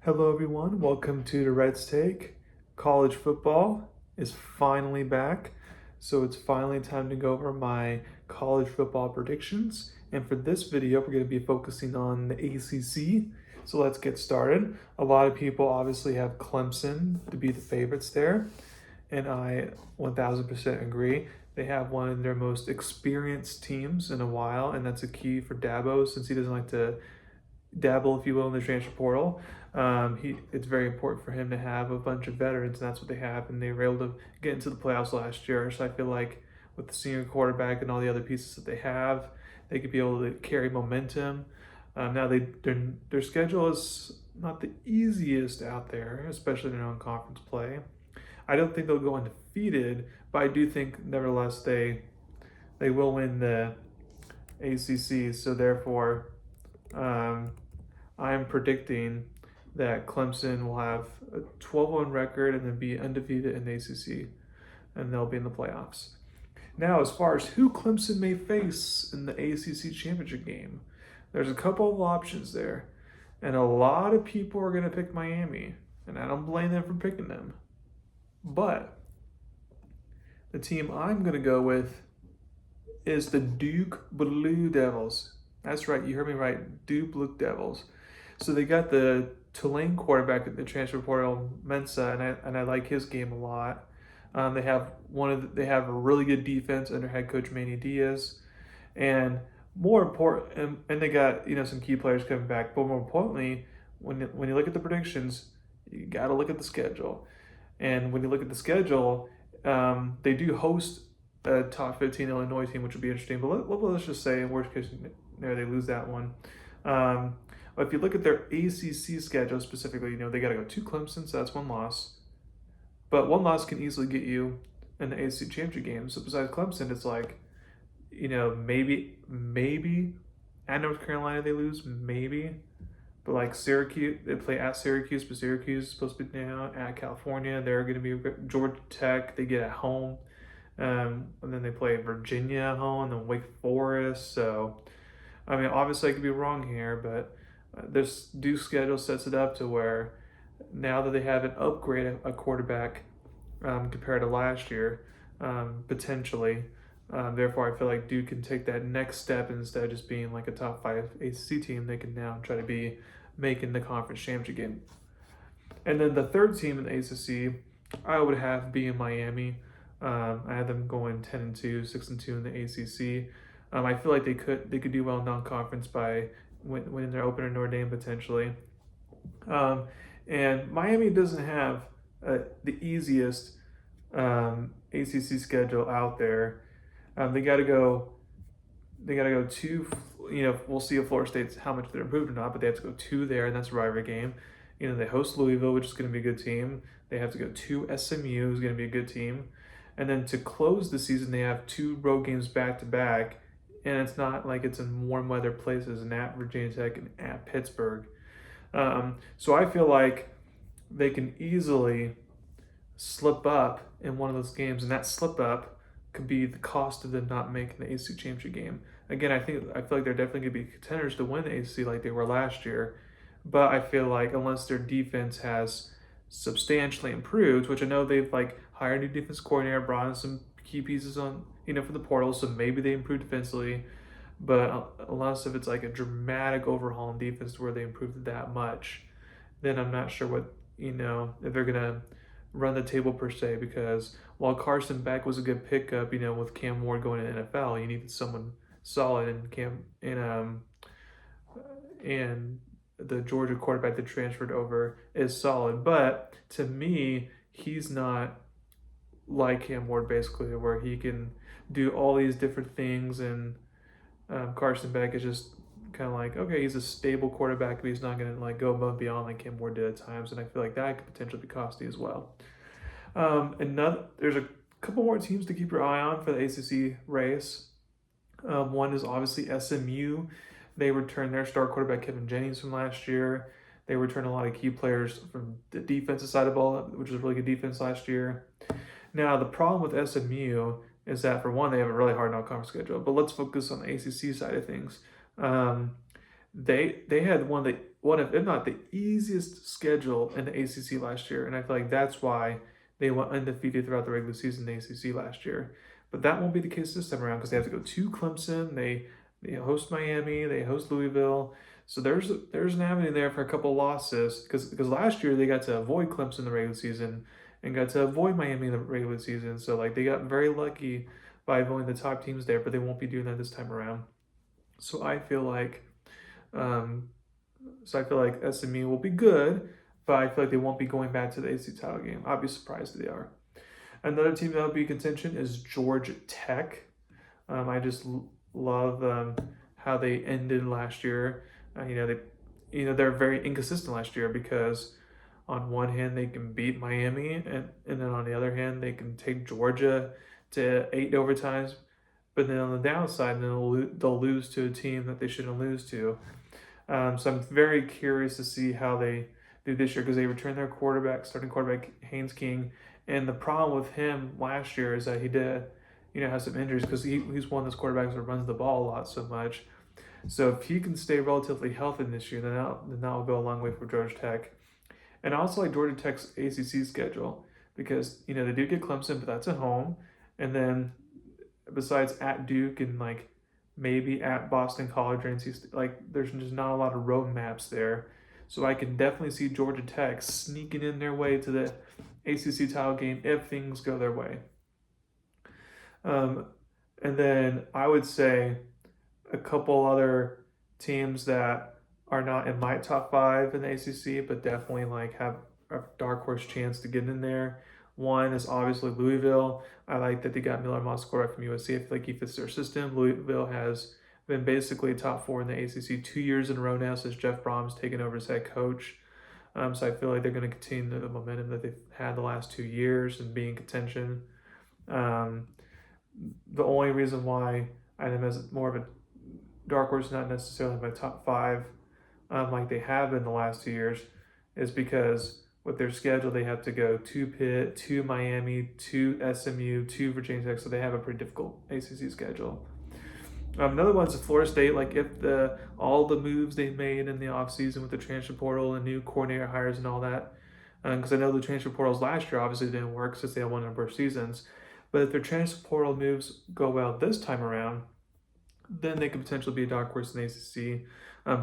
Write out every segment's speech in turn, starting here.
Hello, everyone. Welcome to Durrett's Take. College football is finally back, so it's finally time to go over my college football predictions. And for this video, we're going to be focusing on the ACC. So let's get started. A lot of people obviously have Clemson to be the favorites there, and I 1000% agree. They have one of their most experienced teams in a while, and that's a key for Dabo since he doesn't like to dabble, if you will, in the transfer portal. It's very important for him to have a bunch of veterans, and that's what they have. And they were able to get into the playoffs last year. So I feel like with the senior quarterback and all the other pieces that they have, they could be able to carry momentum. Now their schedule is not the easiest out there, especially in their own conference play. I don't think they'll go undefeated, but I do think nevertheless they will win the ACC. So therefore, I'm predicting that Clemson will have a 12-1 record and then be undefeated in the ACC, and they'll be in the playoffs. Now, as far as who Clemson may face in the ACC championship game, there's a couple of options there, and a lot of people are going to pick Miami, and I don't blame them for picking them. But the team I'm going to go with is the Duke Blue Devils. That's right, you heard me right, Duke Blue Devils. So they got the Tulane quarterback at the transfer portal, Mensa, and I like his game a lot. They have a really good defense under head coach Manny Diaz, and more important, and they got some key players coming back. But more importantly, when you look at the predictions, you got to look at the schedule, and when you look at the schedule, they do host a top 15 Illinois team, which would be interesting. But let's just say, in worst case scenario, they lose that one. But if you look at their ACC schedule specifically, they got to go to Clemson, so that's one loss. But one loss can easily get you in the ACC championship game. So besides Clemson, it's like, maybe at North Carolina they lose, maybe. But like Syracuse, they play at Syracuse, but Syracuse is supposed to be now at California. They're going to be Georgia Tech. They get at home. And then they play Virginia at home and then Wake Forest. So, obviously I could be wrong here, but this Duke schedule sets it up to where now that they have an upgrade a quarterback compared to last year, potentially. Therefore, I feel like Duke can take that next step instead of just being like a top 5 ACC team. They can now try to be making the conference championship game. And then the third team in the ACC, I would have being Miami. I had them going 10-2, 6-2 in the ACC. I feel like they could do well in non-conference by winning their opener Notre Dame potentially. And Miami doesn't have the easiest ACC schedule out there. They got to go to, we'll see if Florida State's how much they're improved or not, but they have to go to there, and that's a rivalry game. They host Louisville, which is going to be a good team. They have to go to SMU, who's going to be a good team. And then to close the season, they have 2 road games back-to-back, and it's not like it's in warm weather places, and at Virginia Tech and at Pittsburgh. So I feel like they can easily slip up in one of those games, and that slip up could be the cost of them not making the ACC championship game. Again, I feel like they're definitely going to be contenders to win the ACC like they were last year, but I feel like unless their defense has substantially improved, which I know they've hired a new defense coordinator, brought in some key pieces on for the portal, so maybe they improved defensively. But unless if it's like a dramatic overhaul in defense where they improved it that much, then I'm not sure what if they're gonna run the table per se. Because while Carson Beck was a good pickup, with Cam Ward going to the NFL, you needed someone solid, and the Georgia quarterback that transferred over is solid. But to me, he's not like Cam Ward, basically, where he can do all these different things, and Carson Beck is just kind of like, okay, he's a stable quarterback, but he's not going to go above and beyond like Cam Ward did at times, and I feel like that could potentially be costly as well. There's a couple more teams to keep your eye on for the ACC race. One is obviously SMU. They returned their star quarterback Kevin Jennings from last year. They returned a lot of key players from the defensive side of the ball, which was a really good defense last year. Now, the problem with SMU is that, for one, they have a really hard non-conference schedule. But let's focus on the ACC side of things. They had one of one of, if not the easiest schedule in the ACC last year, and I feel like that's why they went undefeated throughout the regular season in the ACC last year. But that won't be the case this time around because they have to go to Clemson. They host Miami. They host Louisville. So there's an avenue there for a couple of losses because last year they got to avoid Clemson in the regular season and got to avoid Miami in the regular season. So like they got very lucky by avoiding the top teams there, but they won't be doing that this time around. So I feel like um, SMU will be good, but I feel like they won't be going back to the ACC title game. I'd be surprised if they are. Another team that will be in contention is Georgia Tech. I just love how they ended last year. They're very inconsistent last year because on one hand they can beat Miami, and then on the other hand they can take Georgia to 8 overtimes, but then on the downside they'll lose to a team that they shouldn't lose to. So I'm very curious to see how they do this year because they returned their starting quarterback Haynes King, and the problem with him last year is that he did, have some injuries because he's one of those quarterbacks that runs the ball a lot so much. So if he can stay relatively healthy this year, then that will go a long way for Georgia Tech. And I also like Georgia Tech's ACC schedule because they do get Clemson, but that's at home, and then besides at Duke and like maybe at Boston College or NC State, like there's just not a lot of road maps there. So I can definitely see Georgia Tech sneaking in their way to the ACC title game if things go their way. And then I would say a couple other teams that are not in my top 5 in the ACC, but definitely like have a dark horse chance to get in there. One is obviously Louisville. I like that they got Miller Moss quarterback from USC. I feel like he fits their system. Louisville has been basically top 4 in the ACC 2 years in a row now since Jeff Brom's taken over as head coach. So I feel like they're going to continue the momentum that they've had the last 2 years and be in contention. The only reason why I think as more of a dark horse, not necessarily my top 5, like they have in the last 2 years, is because with their schedule, they have to go to Pitt, to Miami, to SMU, to Virginia Tech, so they have a pretty difficult ACC schedule. Another one's Florida State. Like if all the moves they made in the offseason with the transfer portal and new coordinator hires and all that, because I know the transfer portals last year obviously didn't work since they had one number of seasons, but if their transfer portal moves go well this time around, then they could potentially be a dark horse in the ACC.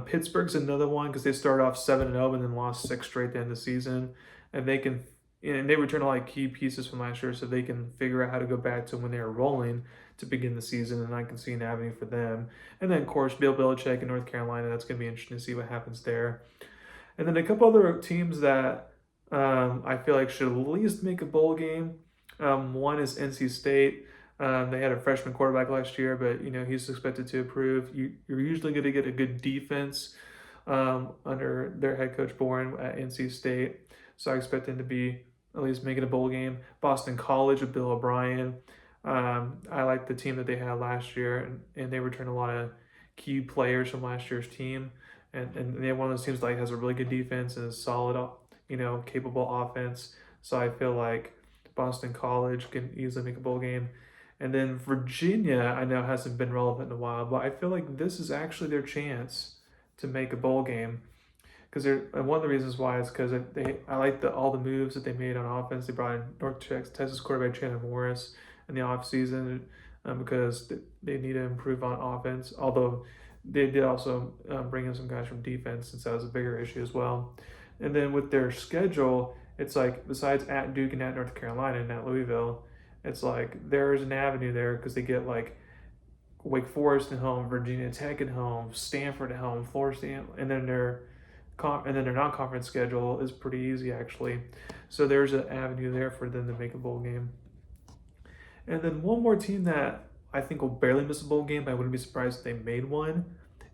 Pittsburgh's another one because they started off 7-0 and then lost 6 straight at the end of the season, and they return a lot of key pieces from last year, so they can figure out how to go back to when they were rolling to begin the season, and I can see an avenue for them. And then, of course, Bill Belichick in North Carolina. That's going to be interesting to see what happens there. And then a couple other teams that I feel like should at least make a bowl game. One is NC State. They had a freshman quarterback last year, but he's expected to improve. You're usually going to get a good defense under their head coach Bourne at NC State, so I expect them to be at least making a bowl game. Boston College with Bill O'Brien. I like the team that they had last year, and they returned a lot of key players from last year's team, and they're one of those teams that has a really good defense and a solid, capable offense. So I feel like Boston College can easily make a bowl game. And then Virginia, I know hasn't been relevant in a while, but I feel like this is actually their chance to make a bowl game. Because one of the reasons why is because I like all the moves that they made on offense. They brought in North Texas quarterback Chandler Morris in the offseason because they need to improve on offense. Although they did also bring in some guys from defense since that was a bigger issue as well. And then with their schedule, it's like besides at Duke and at North Carolina and at Louisville, it's like there's an avenue there because they get like Wake Forest at home, Virginia Tech at home, Stanford at home, Florida State, and then their non-conference schedule is pretty easy actually. So there's an avenue there for them to make a bowl game. And then one more team that I think will barely miss a bowl game, but I wouldn't be surprised if they made one,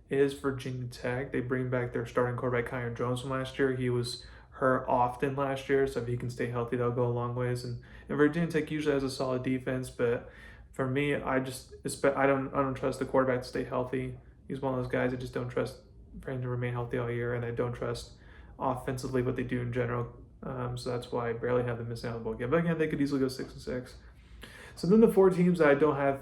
is Virginia Tech. They bring back their starting quarterback Kyron Jones from last year. He was hurt often last year, so if he can stay healthy, that'll go a long ways. And Virginia Tech usually has a solid defense, but for me, I don't trust the quarterback to stay healthy. He's one of those guys I just don't trust for him to remain healthy all year, and I don't trust offensively what they do in general. So that's why I barely have them missing out on the bowl game. But again, they could easily go 6-6. So then the 4 teams that I don't have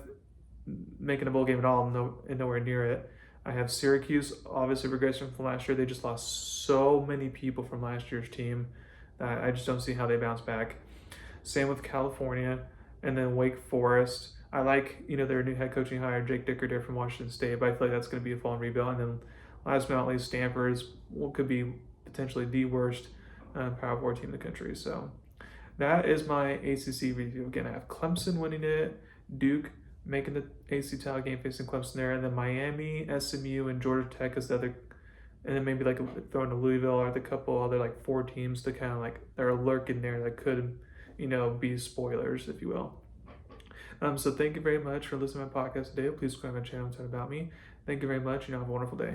making a bowl game at all, and nowhere near it. I have Syracuse, obviously regression from last year. They just lost so many people from last year's team that I just don't see how they bounce back. Same with California, and then Wake Forest. I like, their new head coaching hire, Jake Dicker from Washington State, but I feel like that's going to be a falling rebuild. And then last but not least, Stanford is what could be potentially the worst Power 4 team in the country. So that is my ACC review. Again, I have Clemson winning it, Duke making the ACC title game facing Clemson there, and then Miami, SMU, and Georgia Tech as the other, and then maybe like throwing to Louisville or the couple other like 4 teams to kind of like that are lurking there that could, be spoilers, if you will. So thank you very much for listening to my podcast today. Please subscribe to my channel and tell about me. Thank you very much. Have a wonderful day.